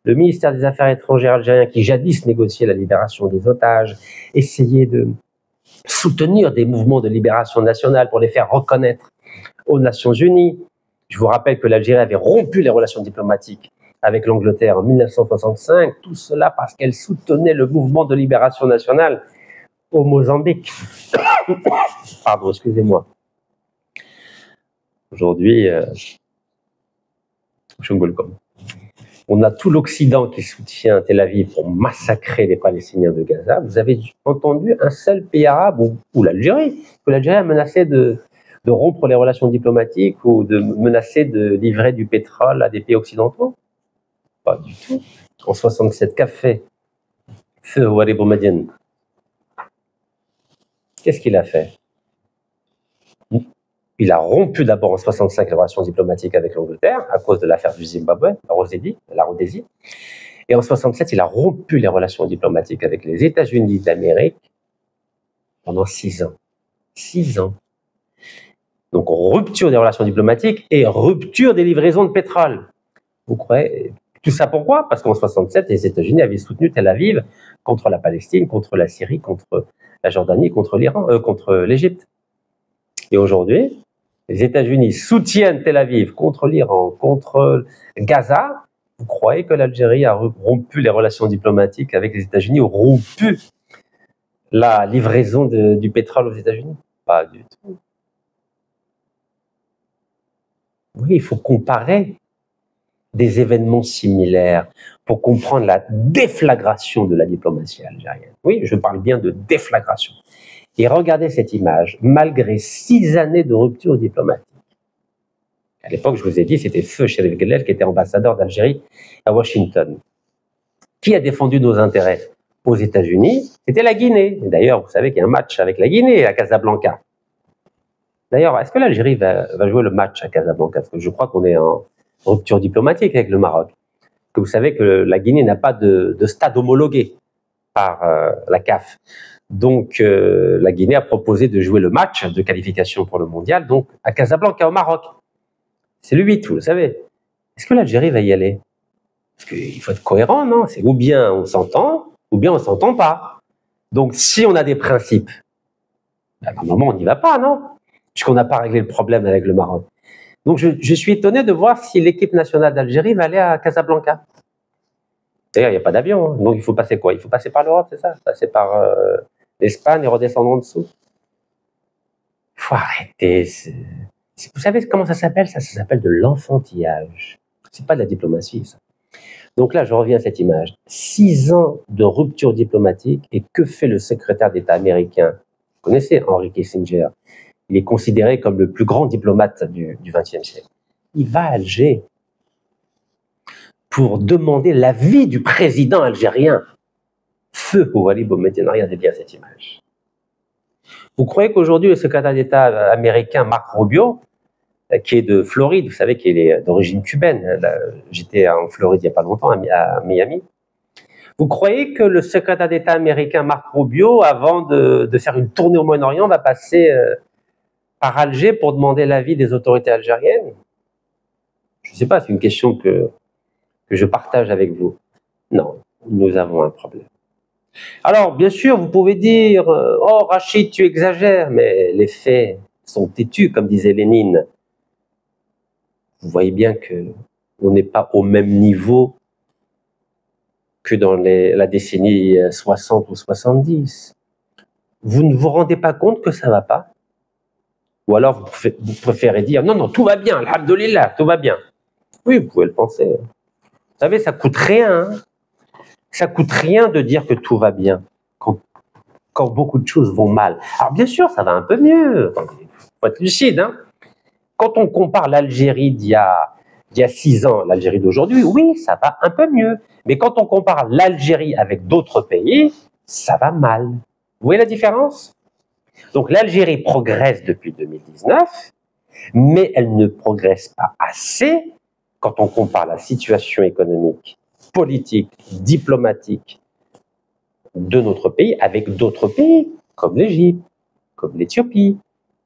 le ministère des Affaires étrangères algérien qui jadis négociait la libération des otages, essayait de soutenir des mouvements de libération nationale pour les faire reconnaître aux Nations Unies. Je vous rappelle que l'Algérie avait rompu les relations diplomatiques avec l'Angleterre en 1965, tout cela parce qu'elle soutenait le mouvement de libération nationale au Mozambique. Pardon, excusez-moi. Aujourd'hui, on a tout l'Occident qui soutient Tel Aviv pour massacrer les Palestiniens de Gaza. Vous avez entendu un seul pays arabe, ou l'Algérie, que l'Algérie a menacé de rompre les relations diplomatiques ou de menacer de livrer du pétrole à des pays occidentaux? Pas du tout. En 67, qu'a fait Feu Ouari Boumediene? Qu'est-ce qu'il a fait? Il a rompu d'abord en 65 les relations diplomatiques avec l'Angleterre à cause de l'affaire du Zimbabwe, la Rhodésie. Et en 67, il a rompu les relations diplomatiques avec les États-Unis d'Amérique pendant 6 ans. 6 ans. Donc rupture des relations diplomatiques et rupture des livraisons de pétrole. Vous croyez? Tout ça pourquoi? Parce qu'en 67, les États-Unis avaient soutenu Tel Aviv contre la Palestine, contre la Syrie, contre la Jordanie, contre l'Iran, contre l'Égypte. Et aujourd'hui, les États-Unis soutiennent Tel Aviv contre l'Iran, contre Gaza. Vous croyez que l'Algérie a rompu les relations diplomatiques avec les États-Unis ou rompu la livraison du pétrole aux États-Unis? Pas du tout. Oui, il faut comparer des événements similaires pour comprendre la déflagration de la diplomatie algérienne. Oui, je parle bien de déflagration. Et regardez cette image, malgré 6 années de rupture diplomatique. À l'époque, je vous ai dit, c'était Feu Cherif Guellel qui était ambassadeur d'Algérie à Washington. Qui a défendu nos intérêts aux États-Unis? C'était la Guinée. D'ailleurs, vous savez qu'il y a un match avec la Guinée à Casablanca. D'ailleurs, est-ce que l'Algérie va jouer le match à Casablanca? Parce que je crois qu'on est en rupture diplomatique avec le Maroc. Que vous savez que la Guinée n'a pas de stade homologué par la CAF. Donc, la Guinée a proposé de jouer le match de qualification pour le mondial, donc à Casablanca, au Maroc. C'est le 8, vous le savez. Est-ce que l'Algérie va y aller? Parce qu'il faut être cohérent, non? C'est ou bien on s'entend, ou bien on ne s'entend pas. Donc, si on a des principes, ben, normalement, on n'y va pas, non? Puisqu'on n'a pas réglé le problème avec le Maroc. Donc, je suis étonné de voir si l'équipe nationale d'Algérie va aller à Casablanca. D'ailleurs, il n'y a pas d'avion, hein. Donc il faut passer quoi? Il faut passer par l'Europe, c'est ça? Passer par l'Espagne et redescendre en dessous. Il faut arrêter. Vous savez comment ça s'appelle? Ça s'appelle de l'enfantillage. C'est pas de la diplomatie, ça. Donc là, je reviens à cette image. 6 ans de rupture diplomatique, et que fait le secrétaire d'État américain? Vous connaissez Henry Kissinger? Il est considéré comme le plus grand diplomate du XXe siècle. Il va à Alger pour demander l'avis du président algérien. Feu Ouali Boumediene, regardez bien cette image. Vous croyez qu'aujourd'hui, le secrétaire d'État américain Marc Rubio, qui est de Floride, vous savez qu'il est d'origine cubaine, j'étais en Floride il n'y a pas longtemps, à Miami, vous croyez que le secrétaire d'État américain Marc Rubio, avant de faire une tournée au Moyen-Orient, va passer par Alger pour demander l'avis des autorités algériennes? Je ne sais pas, c'est une question que je partage avec vous. Non, nous avons un problème. Alors, bien sûr, vous pouvez dire « Oh, Rachid, tu exagères », mais les faits sont têtus, comme disait Lénine. Vous voyez bien qu'on n'est pas au même niveau que dans la décennie 60 ou 70. Vous ne vous rendez pas compte que ça ne va pas? Ou alors vous préférez dire « Non, non, tout va bien, alhamdoulilah, tout va bien ». Oui, vous pouvez le penser. Vous savez, ça coûte rien. Ça coûte rien de dire que tout va bien quand beaucoup de choses vont mal. Alors bien sûr, ça va un peu mieux. Il faut être lucide. Hein. Quand on compare l'Algérie d'il y a 6 ans, l'Algérie d'aujourd'hui, oui, ça va un peu mieux. Mais quand on compare l'Algérie avec d'autres pays, ça va mal. Vous voyez la différence? Donc l'Algérie progresse depuis 2019, mais elle ne progresse pas assez quand on compare la situation économique, politique, diplomatique de notre pays avec d'autres pays, comme l'Égypte, comme l'Éthiopie,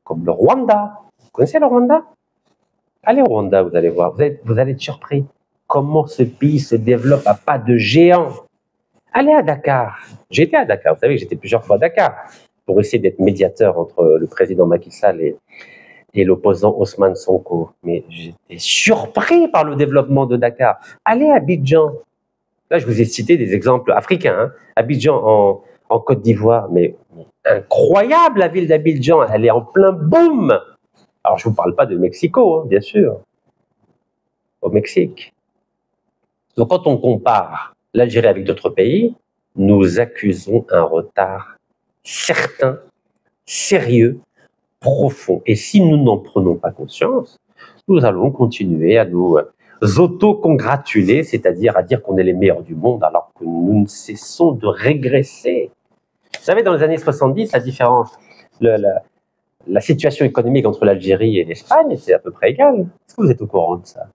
comme le Rwanda. Vous connaissez le Rwanda? Allez au Rwanda, vous allez voir, vous allez être surpris. Comment ce pays se développe à pas de géant. Allez à Dakar. J'étais à Dakar, vous savez que j'étais plusieurs fois à Dakar pour essayer d'être médiateur entre le président Macky Sall et l'opposant Ousmane Sonko. Mais j'étais surpris par le développement de Dakar. Allez à Abidjan. Là, je vous ai cité des exemples africains. Hein. Abidjan en Côte d'Ivoire, mais incroyable la ville d'Abidjan. Elle est en plein boom. Alors, je ne vous parle pas de Mexico, hein, bien sûr. Au Mexique. Donc, quand on compare l'Algérie avec d'autres pays, nous accusons un retard certain, sérieux, profond. Et si nous n'en prenons pas conscience, nous allons continuer à nous auto-congratuler, c'est-à-dire à dire qu'on est les meilleurs du monde alors que nous ne cessons de régresser. Vous savez, dans les années 70, la différence, la situation économique entre l'Algérie et l'Espagne était à peu près égale. Est-ce que vous êtes au courant de ça?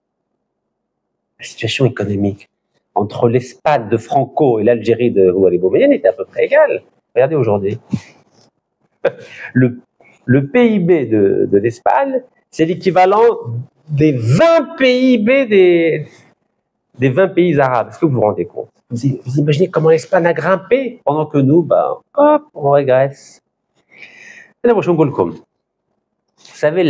La situation économique entre l'Espagne de Franco et l'Algérie de Houari Boumedienne était à peu près égale. Regardez aujourd'hui. Le PIB de l'Espagne, c'est l'équivalent des 20 PIB des 20 pays arabes. Est-ce que vous vous rendez compte? Vous imaginez comment l'Espagne a grimpé pendant que nous, hop, on régresse. Vous savez,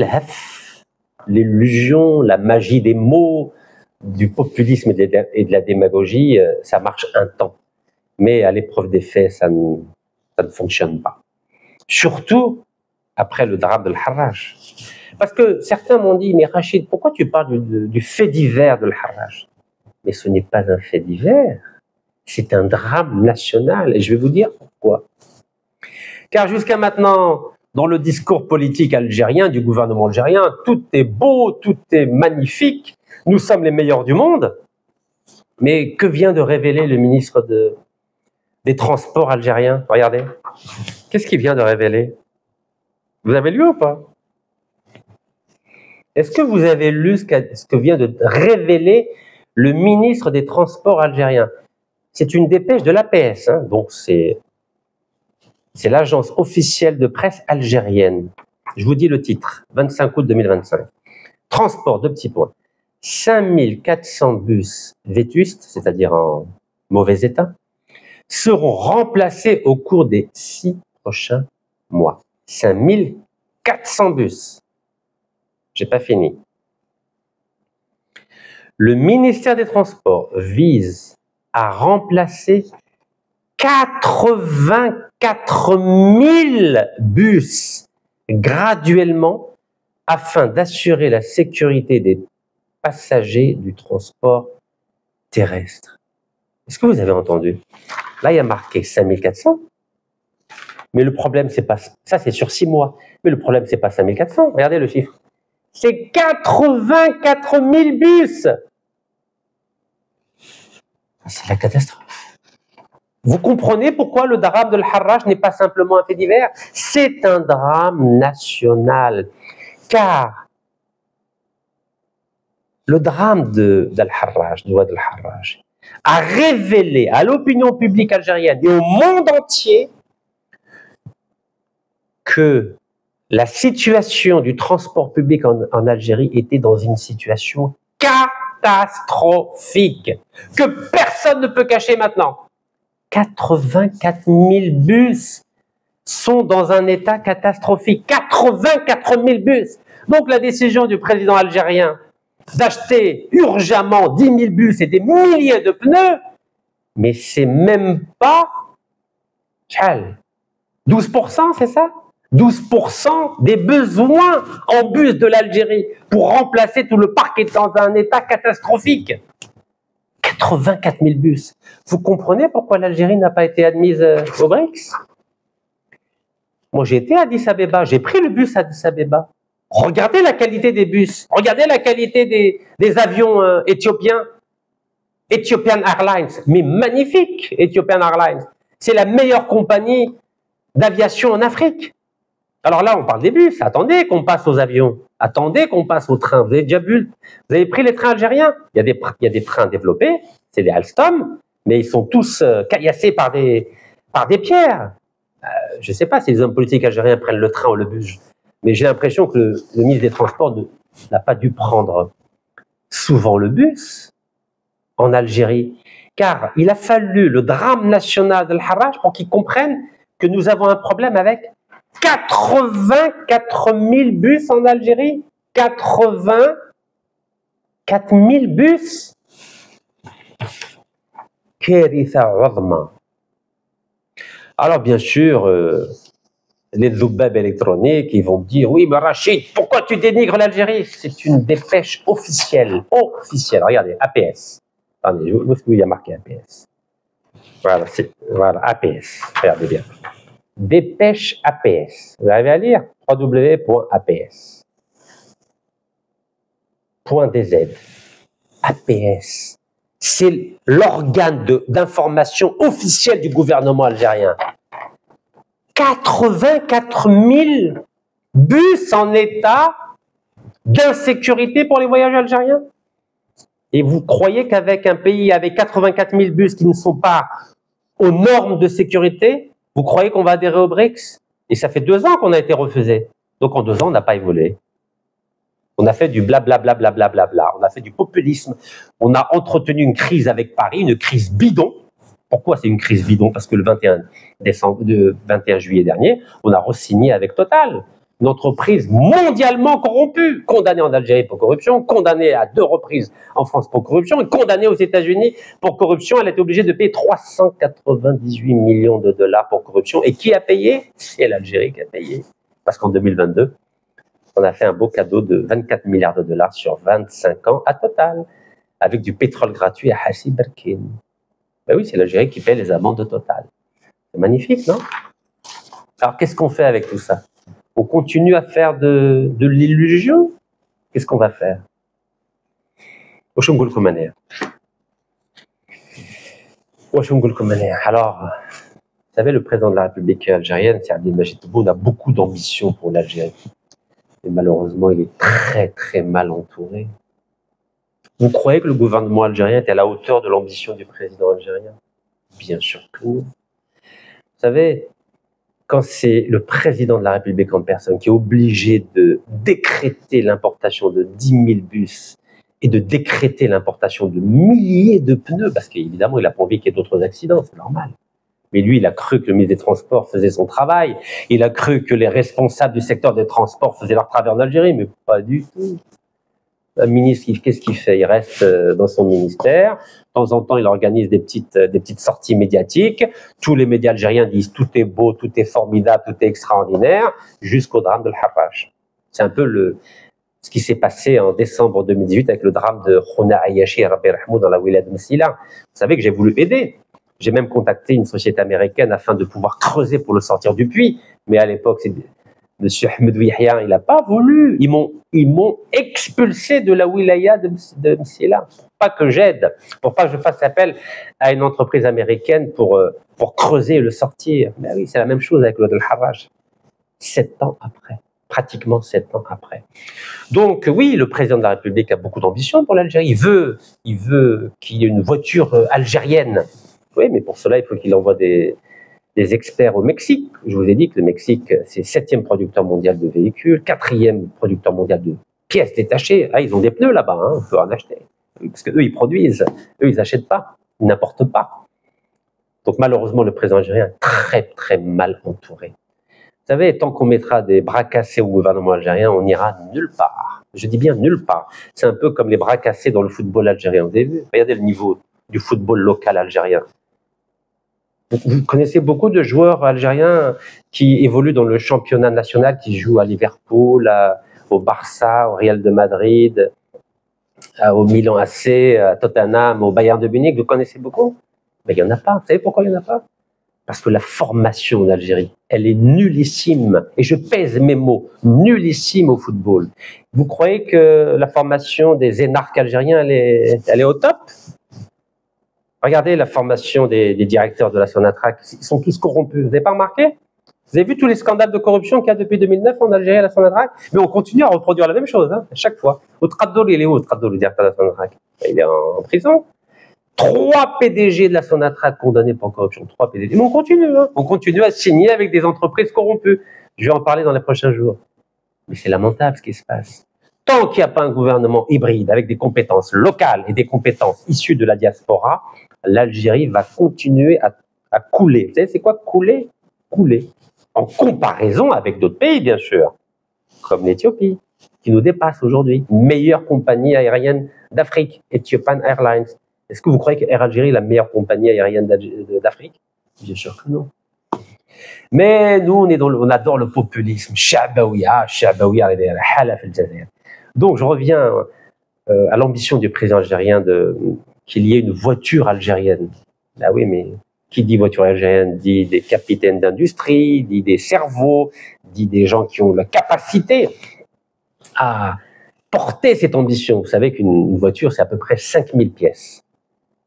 l'illusion, la magie des mots, du populisme et de la démagogie, ça marche un temps. Mais à l'épreuve des faits, ça ne fonctionne pas. Surtout après le drame de l'Harraj. Parce que certains m'ont dit, mais Rachid, pourquoi tu parles du fait divers de l'Harraj? Mais ce n'est pas un fait divers, c'est un drame national. Et je vais vous dire pourquoi. Car jusqu'à maintenant, dans le discours politique algérien, du gouvernement algérien, tout est beau, tout est magnifique, nous sommes les meilleurs du monde. Mais que vient de révéler le ministre des Transports algérien? Regardez. Qu'est-ce qu'il vient de révéler? Vous avez lu ou pas? Est-ce que vous avez lu ce que vient de révéler le ministre des Transports algérien? C'est une dépêche de l'APS, hein, donc c'est l'agence officielle de presse algérienne. Je vous dis le titre, 25 août 2025. Transport, 2 petits points. 5400 bus vétustes, c'est-à-dire en mauvais état, seront remplacés au cours des 6 prochains mois. 5400 bus. J'ai pas fini. Le ministère des Transports vise à remplacer 84 000 bus graduellement afin d'assurer la sécurité des passagers du transport terrestre. Est-ce que vous avez entendu? Là, il y a marqué 5400. Mais le problème, c'est pas ça, c'est sur 6 mois. Mais le problème, c'est pas 5400. Regardez le chiffre. C'est 84 000 bus. C'est la catastrophe. Vous comprenez pourquoi le drame de l'Harraj n'est pas simplement un fait divers? C'est un drame national. Car le drame d'Al-Harraj, de Wad al-Harraj, a révélé à l'opinion publique algérienne et au monde entier que la situation du transport public en Algérie était dans une situation catastrophique. catastrophique que personne ne peut cacher maintenant. 84 000 bus sont dans un état catastrophique. 84 000 bus. Donc la décision du président algérien d'acheter urgemment 10 000 bus et des milliers de pneus, mais c'est même pas 12%, c'est ça? 12% des besoins en bus de l'Algérie pour remplacer tout le parc est dans un état catastrophique. 84 000 bus. Vous comprenez pourquoi l'Algérie n'a pas été admise aux BRICS? Moi, j'ai été à Addis Abeba, j'ai pris le bus à Addis Abeba. Regardez la qualité des bus, regardez la qualité des avions éthiopiens. Ethiopian Airlines, mais magnifique, Ethiopian Airlines. C'est la meilleure compagnie d'aviation en Afrique. Alors là, on parle des bus. Attendez qu'on passe aux avions. Attendez qu'on passe aux trains. Vous avez déjà vu, vous avez pris les trains algériens. Il y a des trains développés, c'est des Alstom, mais ils sont tous caillassés par des pierres. Je ne sais pas si les hommes politiques algériens prennent le train ou le bus, mais j'ai l'impression que le ministre des Transports n'a pas dû prendre souvent le bus en Algérie, car il a fallu le drame national de l'Harrach pour qu'ils comprennent que nous avons un problème avec 84 000 bus en Algérie. 84 000 bus. Alors bien sûr, les zoubab électroniques, ils vont me dire, oui, mais Rachid, pourquoi tu dénigres l'Algérie? C'est une dépêche officielle. Officielle. Regardez, APS. Attendez, où est-ce qu'il y a marqué APS? Voilà, APS. Regardez bien. Dépêche APS. Vous arrivez à lire? www.aps. .dz. APS. C'est l'organe d'information officiel du gouvernement algérien. 84 000 bus en état d'insécurité pour les voyageurs algériens. Et vous croyez qu'avec un pays avec 84 000 bus qui ne sont pas aux normes de sécurité, vous croyez qu'on va adhérer aux BRICS? Et ça fait 2 ans qu'on a été refusé. Donc en 2 ans, on n'a pas évolué. On a fait du blablabla, on a fait du populisme. On a entretenu une crise avec Paris, une crise bidon. Pourquoi c'est une crise bidon? Parce que le 21 juillet dernier, on a re-signé avec Total. Une entreprise mondialement corrompue, condamnée en Algérie pour corruption, condamnée à 2 reprises en France pour corruption et condamnée aux États-Unis pour corruption. Elle a été obligée de payer 398 millions de dollars pour corruption. Et qui a payé? C'est l'Algérie qui a payé. Parce qu'en 2022, on a fait un beau cadeau de 24 milliards de dollars sur 25 ans à Total, avec du pétrole gratuit à Hassi Berkin. Ben oui, c'est l'Algérie qui paie les amendes de Total. C'est magnifique, non? Alors, qu'est-ce qu'on fait avec tout ça? On continue à faire de l'illusion? Qu'est-ce qu'on va faire? Alors, vous savez, le président de la République algérienne, c'est Abdelmajid Tebboune, a beaucoup d'ambition pour l'Algérie. Mais malheureusement, il est très, très mal entouré. Vous croyez que le gouvernement algérien est à la hauteur de l'ambition du président algérien? Bien sûr que non. Vous savez, quand c'est le président de la République en personne qui est obligé de décréter l'importation de 10 000 bus et de décréter l'importation de milliers de pneus, parce qu'évidemment, il n'a pas envie qu'il y ait d'autres accidents, c'est normal. Mais lui, il a cru que le ministre des Transports faisait son travail. Il a cru que les responsables du secteur des transports faisaient leur travail en Algérie, mais pas du tout. Un ministre, qu'est-ce qu'il fait? Il reste dans son ministère. De temps en temps, il organise des petites sorties médiatiques. Tous les médias algériens disent tout est beau, tout est formidable, tout est extraordinaire, jusqu'au drame de l'Harrach. C'est un peu ce qui s'est passé en décembre 2018 avec le drame de Khouna Ayashi et Rabbi Rahmou dans la wilaya de Msila. Vous savez que j'ai voulu aider. J'ai même contacté une société américaine afin de pouvoir creuser pour le sortir du puits. Mais à l'époque, M. Ahmed Yahya, il n'a pas voulu. Ils m'ont expulsé de la wilaya de Msila. Pour pas que j'aide, pour pas que je fasse appel à une entreprise américaine pour creuser et le sortir. Mais oui, c'est la même chose avec le Harrach. 7 ans après. Pratiquement 7 ans après. Donc oui, le président de la République a beaucoup d'ambition pour l'Algérie. Il veut qu'il y ait une voiture algérienne. Oui, mais pour cela, il faut qu'il envoie des experts au Mexique. Je vous ai dit que le Mexique, c'est 7e producteur mondial de véhicules, 4e producteur mondial de pièces détachées. Ah, ils ont des pneus là-bas, hein, on peut en acheter. parce qu'eux, ils produisent, eux, ils n'achètent pas, ils n'importent pas. Donc malheureusement, le président algérien est très, très mal entouré. Vous savez, tant qu'on mettra des bras cassés au gouvernement algérien, on n'ira nulle part. Je dis bien nulle part. C'est un peu comme les bras cassés dans le football algérien. Vous avez vu? Regardez le niveau du football local algérien. Vous connaissez beaucoup de joueurs algériens qui évoluent dans le championnat national, qui jouent à Liverpool, au Barça, au Real de Madrid, au Milan AC, à Tottenham, au Bayern de Munich. Vous connaissez beaucoup? Mais il n'y en a pas. Vous savez pourquoi il n'y en a pas? Parce que la formation en Algérie, elle est nullissime. Et je pèse mes mots, nullissime au football. Vous croyez que la formation des énarques algériens, elle est au top? Regardez la formation des directeurs de la Sonatrach. Ils sont tous corrompus. Vous n'avez pas remarqué? Vous avez vu tous les scandales de corruption qu'il y a depuis 2009 en Algérie à la Sonatrach? Mais on continue à reproduire la même chose, hein, à chaque fois. Au Tradol, il est où, au Tradol, le directeur de la Sonatrach? Il est en prison. 3 PDG de la Sonatrach condamnés pour corruption. 3 PDG. Mais on continue, hein. On continue à signer avec des entreprises corrompues. Je vais en parler dans les prochains jours. Mais c'est lamentable ce qui se passe. Tant qu'il n'y a pas un gouvernement hybride avec des compétences locales et des compétences issues de la diaspora, l'Algérie va continuer à couler. Vous savez, c'est quoi couler? Couler. En comparaison avec d'autres pays, bien sûr, comme l'Éthiopie, qui nous dépasse aujourd'hui. Meilleure compagnie aérienne d'Afrique, Ethiopian Airlines. Est-ce que vous croyez que Air Algérie est la meilleure compagnie aérienne d'Afrique? Bien sûr que non. Mais nous, on adore le populisme. Donc, je reviens à l'ambition du président algérien qu'il y ait une voiture algérienne. Ah oui, mais qui dit voiture algérienne dit des capitaines d'industrie, dit des cerveaux, dit des gens qui ont la capacité à porter cette ambition. Vous savez qu'une voiture, c'est à peu près 5000 pièces.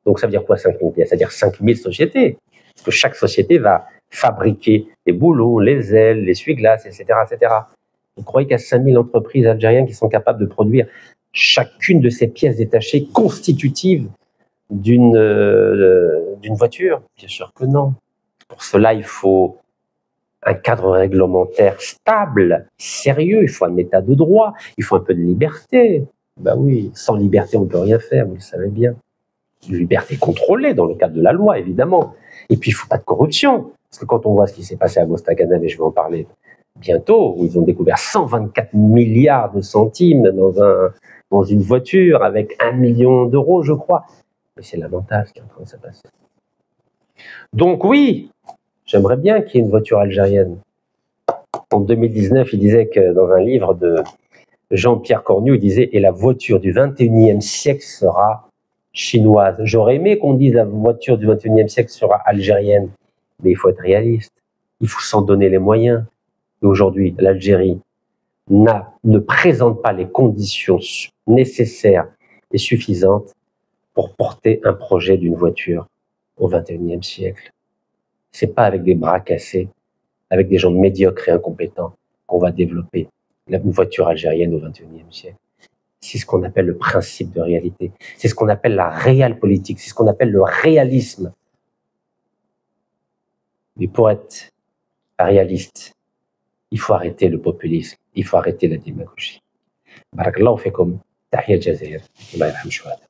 Donc ça veut dire quoi 5000 pièces? Ça veut dire 5000 sociétés. Parce que chaque société va fabriquer les boulons, les ailes, les essuie-glaces, etc., etc. Vous croyez qu'il y a 5000 entreprises algériennes qui sont capables de produire chacune de ces pièces détachées constitutives d'une voiture? Bien sûr que non. Pour cela, il faut un cadre réglementaire stable, sérieux, il faut un état de droit, il faut un peu de liberté. Ben oui, sans liberté, on ne peut rien faire, vous le savez bien. Une liberté contrôlée dans le cadre de la loi, évidemment. Et puis, il ne faut pas de corruption. Parce que quand on voit ce qui s'est passé à Mostaganem, et je vais en parler bientôt, où ils ont découvert 124 milliards de centimes dans une voiture avec 1 million d'euros, je crois. Mais c'est lamentable ce qui est en train de se passer. Donc oui, j'aimerais bien qu'il y ait une voiture algérienne. En 2019, il disait que dans un livre de Jean-Pierre Cornu, il disait « Et la voiture du 21e siècle sera chinoise ». J'aurais aimé qu'on dise « La voiture du 21e siècle sera algérienne ». Mais il faut être réaliste. Il faut s'en donner les moyens. Et aujourd'hui, l'Algérie ne présente pas les conditions nécessaires et suffisantes pour porter un projet d'une voiture au 21e siècle. C'est pas avec des bras cassés, avec des gens médiocres et incompétents qu'on va développer une voiture algérienne au 21e siècle. C'est ce qu'on appelle le principe de réalité. C'est ce qu'on appelle la réelle politique. C'est ce qu'on appelle le réalisme. Mais pour être réaliste, il faut arrêter le populisme. Il faut arrêter la démagogie. Barakallahu fikum. Tahiyya Jazair. Allah yarham shuhada.